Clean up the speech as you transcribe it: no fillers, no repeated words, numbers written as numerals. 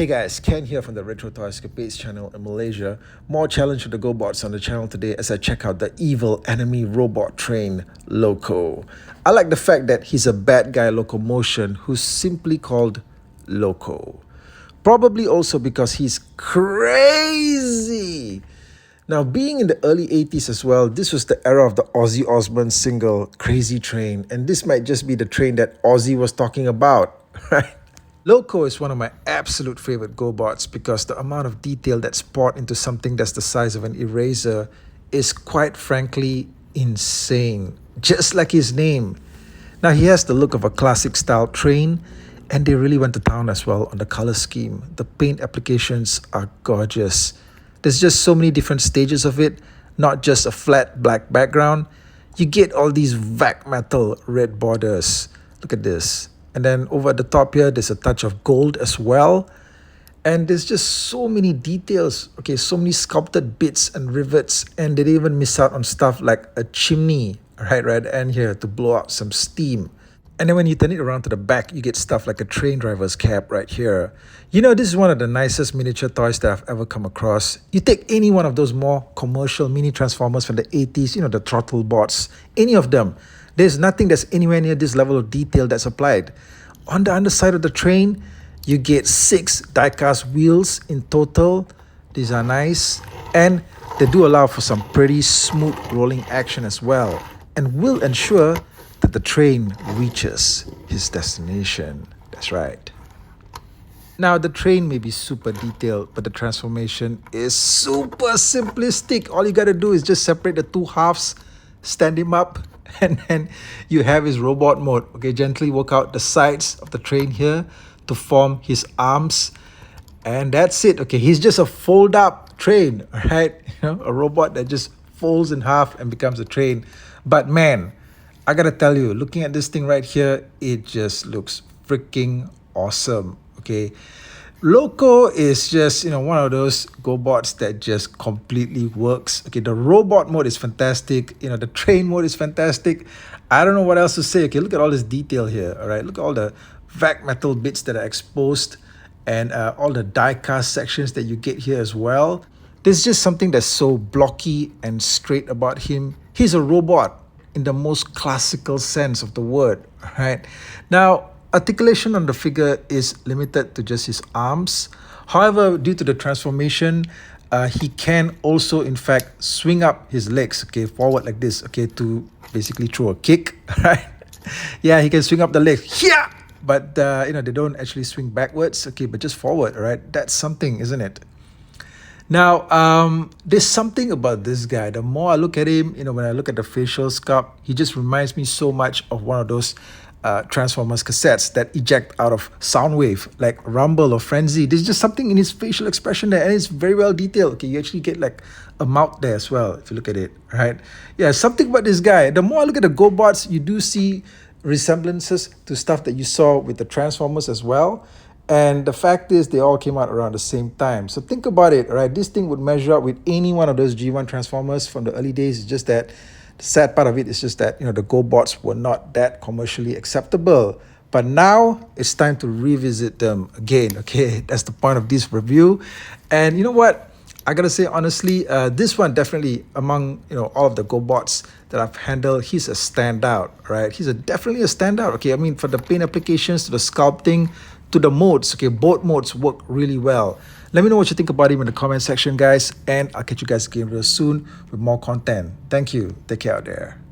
Hey guys, Ken here from the Retro Toy Escapades channel in Malaysia. More challenge with the Gobots on the channel today as I check out the evil enemy robot train, Loco. I like the fact that he's a bad guy locomotion who's simply called Loco. Probably also because he's crazy. Now, being in the early 80s as well, this was the era of the Ozzy Osbourne single, Crazy Train. And this might just be the train that Ozzy was talking about, right? Loco is one of my absolute favorite Gobots because the amount of detail that's poured into something that's the size of an eraser is quite frankly insane. Just like his name. Now, he has the look of a classic style train, and they really went to town as well on the color scheme. The paint applications are gorgeous. There's just so many different stages of it, not just a flat black background. You get all these vac metal red borders. Look at this. And then over at the top here, there's a touch of gold as well. And there's just so many details. Okay, so many sculpted bits and rivets. And they didn't even miss out on stuff like a chimney right at the end here to blow out some steam. And then when you turn it around to the back, you get stuff like a train driver's cap right here. You know, this is one of the nicest miniature toys that I've ever come across. You take any one of those more commercial mini Transformers from the 80s, you know, the throttle bots, any of them. There's nothing that's anywhere near this level of detail that's applied. On the underside of the train, you get 6 die-cast wheels in total. These are nice. And they do allow for some pretty smooth rolling action as well. And will ensure that the train reaches his destination. That's right. Now, the train may be super detailed, but the transformation is super simplistic. All you gotta do is just separate the two halves, stand him up, and then you have his robot mode. Okay, gently work out the sides of the train here to form his arms, and that's it. Okay, he's just a fold-up train, right? You know, a robot that just folds in half and becomes a train. But man, I gotta tell you, looking at this thing right here, it just looks freaking awesome. Okay, Loco is just, you know, one of those Gobots that just completely works. Okay, the robot mode is fantastic. You know, the train mode is fantastic. I don't know what else to say. Okay, look at all this detail here. All right, look at all the vac metal bits that are exposed and all the die-cast sections that you get here as well. There's just something that's so blocky and straight about him. He's a robot in the most classical sense of the word, right? Now, articulation on the figure is limited to just his arms. However, due to the transformation, he can also, in fact, swing up his legs, okay, forward like this, okay, to basically throw a kick, right? Yeah, he can swing up the legs, yeah, but you know, they don't actually swing backwards, okay, but just forward, right? That's something, isn't it? Now, there's something about this guy. The more I look at him, you know, when I look at the facial sculpt, he just reminds me so much of one of those Transformers cassettes that eject out of Soundwave, like Rumble or Frenzy. There's just something in his facial expression there, and it's very well detailed. Okay, you actually get like a mouth there as well, if you look at it, right? Yeah, something about this guy. The more I look at the Gobots, you do see resemblances to stuff that you saw with the Transformers as well. And the fact is, they all came out around the same time. So think about it, right? This thing would measure up with any one of those G1 Transformers from the early days. It's just that the sad part of it is just that, you know, the Gobots were not that commercially acceptable. But now it's time to revisit them again, okay? That's the point of this review. And you know what? I gotta say, honestly, this one definitely among, you know, all of the Gobots that I've handled, he's a standout, right? He's definitely a standout, okay? I mean, for the paint applications to the sculpting, to the modes, okay, both modes work really well. Let me know what you think about him in the comment section, guys, and I'll catch you guys again real soon with more content. Thank you. Take care out there.